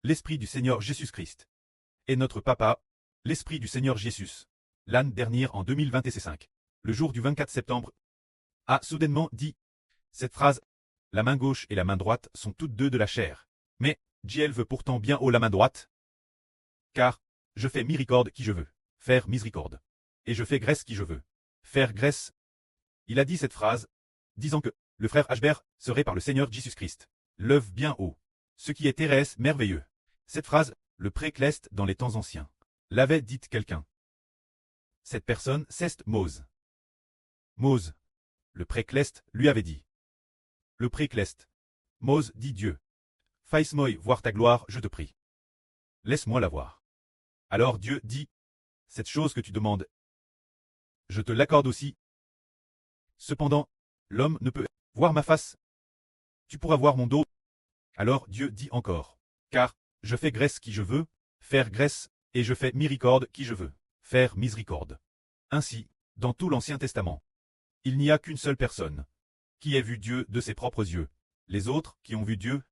l'Esprit du Seigneur Jésus-Christ. Et notre Papa, l'Esprit du Seigneur Jésus, l'année dernière en 2025, le jour du 24 septembre, a soudainement dit cette phrase. La main gauche et la main droite sont toutes deux de la chair. Mais, Dieu veut pourtant bien haut la main droite. Car, je fais miséricorde qui je veux, faire miséricorde. Et je fais grâce qui je veux, faire grâce. Il a dit cette phrase, disant que le frère Ashbert serait par le Seigneur Jésus-Christ. L'œuvre bien haut. Ce qui est Thérèse merveilleux. Cette phrase, le précleste dans les temps anciens, l'avait dite quelqu'un. Cette personne, c'est Mose. Mose. Le précleste lui avait dit. Le précleste. Mose dit Dieu. Fasse-moi voir ta gloire, je te prie. Laisse-moi la voir. Alors Dieu dit, cette chose que tu demandes, je te l'accorde aussi. Cependant, l'homme ne peut voir ma face. Tu pourras voir mon dos. Alors Dieu dit encore, car je fais grâce qui je veux, faire grâce, et je fais miséricorde qui je veux, faire miséricorde. Ainsi, dans tout l'Ancien Testament, il n'y a qu'une seule personne qui ait vu Dieu de ses propres yeux. Les autres qui ont vu Dieu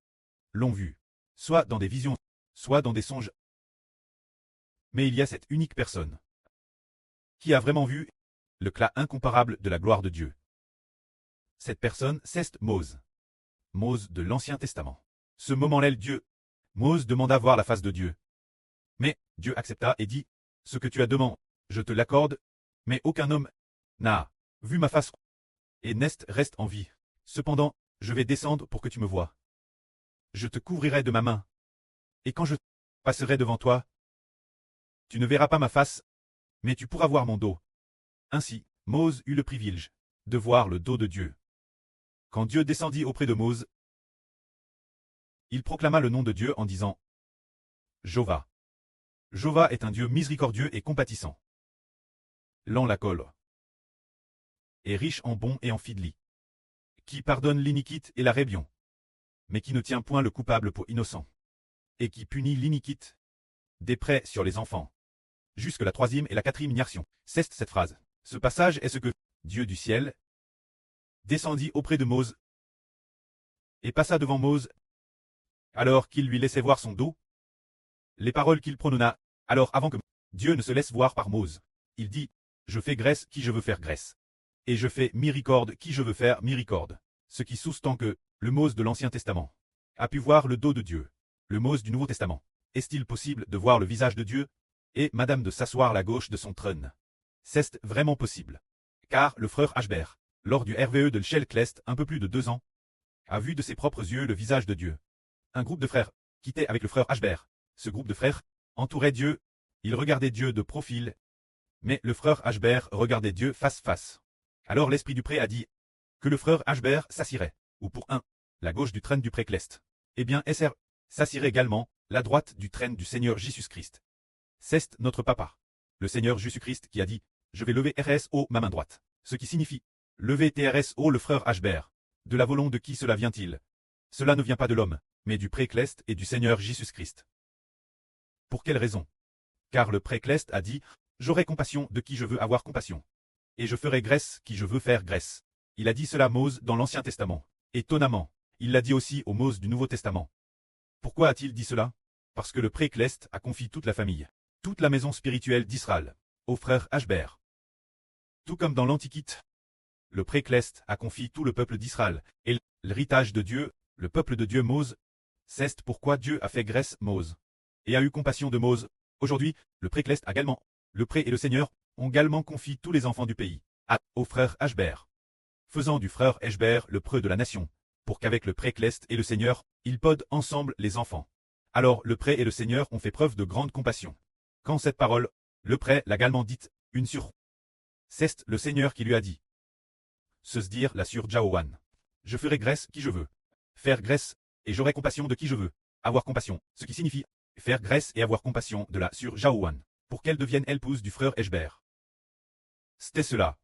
l'ont vu, soit dans des visions, soit dans des songes. Mais il y a cette unique personne qui a vraiment vu l'éclat incomparable de la gloire de Dieu. Cette personne, c'est Mose. Mose de l'Ancien Testament. Ce moment-là, Dieu, Mose demanda voir la face de Dieu. Mais Dieu accepta et dit, ce que tu as demandé, je te l'accorde, mais aucun homme n'a vu ma face. Et Nest reste en vie. Cependant, je vais descendre pour que tu me voies. Je te couvrirai de ma main. Et quand je passerai devant toi, tu ne verras pas ma face, mais tu pourras voir mon dos. Ainsi, Mose eut le privilège de voir le dos de Dieu. Quand Dieu descendit auprès de Mose, il proclama le nom de Dieu en disant Jova. Jova est un Dieu miséricordieux et compatissant. Lent la colère. Et riche en bons et en fidèles, qui pardonne l'iniquité et la rébellion, mais qui ne tient point le coupable pour innocent, et qui punit l'iniquité des prêts sur les enfants. Jusque la troisième et la quatrième ignition. C'est cette phrase. Ce passage est ce que Dieu du ciel descendit auprès de Mose et passa devant Mose, alors qu'il lui laissait voir son dos. Les paroles qu'il prononna, alors avant que Dieu ne se laisse voir par Mose, il dit, je fais grâce qui je veux faire grâce. Et je fais miséricorde qui je veux faire miséricorde. Ce qui sous-tend que, le Mose de l'Ancien Testament a pu voir le dos de Dieu. Le Mose du Nouveau Testament. Est-il possible de voir le visage de Dieu? Et madame de s'asseoir à la gauche de son trône. C'est vraiment possible. Car le frère Ashbert, lors du RVE de Shell-Clest, un peu plus de 2 ans, a vu de ses propres yeux le visage de Dieu. Un groupe de frères quittait avec le frère Ashbert. Ce groupe de frères entourait Dieu. Ils regardaient Dieu de profil. Mais le frère Ashbert regardait Dieu face face. Alors l'esprit du pré a dit que le frère Ashbert s'assirait, ou pour la gauche du trône du précleste. Eh bien, SR s'assirait également, la droite du trône du Seigneur Jésus-Christ. C'est notre Papa, le Seigneur Jésus-Christ qui a dit, je vais lever RSO ma main droite. Ce qui signifie, lever TRSO le frère Ashbert. De la volonté de qui cela vient-il? Cela ne vient pas de l'homme, mais du précleste et du Seigneur Jésus-Christ. Pour quelle raison? Car le précleste a dit, j'aurai compassion de qui je veux avoir compassion. Et je ferai grâce qui je veux faire grâce. Il a dit cela à Mose dans l'Ancien Testament. Étonnamment, il l'a dit aussi aux Mose du Nouveau Testament. Pourquoi a-t-il dit cela? Parce que le précleste a confié toute la famille, toute la maison spirituelle d'Israël, au frère Ashbert. Tout comme dans l'Antiquité, le précleste a confié tout le peuple d'Israël, et l'héritage de Dieu, le peuple de Dieu Mose. C'est pourquoi Dieu a fait grâce Mose, et a eu compassion de Mose. Aujourd'hui, le précleste également, le pré et le Seigneur, ont également confié tous les enfants du pays, au frère Ashbert. Faisant du frère Ashbert le preux de la nation, pour qu'avec le précleste et le Seigneur, ils podent ensemble les enfants. Alors le pré et le Seigneur ont fait preuve de grande compassion. Quand cette parole, le pré l'a également dite, une sur. C'est le Seigneur qui lui a dit. Se dire la sur Jaowan. Je ferai grâce qui je veux. Faire grâce, et j'aurai compassion de qui je veux. Avoir compassion, ce qui signifie faire grâce et avoir compassion de la sur Jaowan, pour qu'elle devienne épouse du frère Ashbert. C'était cela.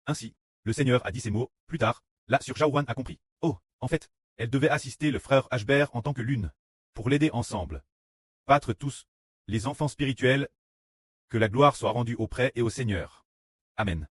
Ainsi, le Seigneur a dit ces mots, plus tard, la sur Jaowan a compris. Oh, en fait, elle devait assister le frère Ashbert en tant que l'une, pour l'aider ensemble. Battre tous, les enfants spirituels, que la gloire soit rendue au pré et au Seigneur. Amen.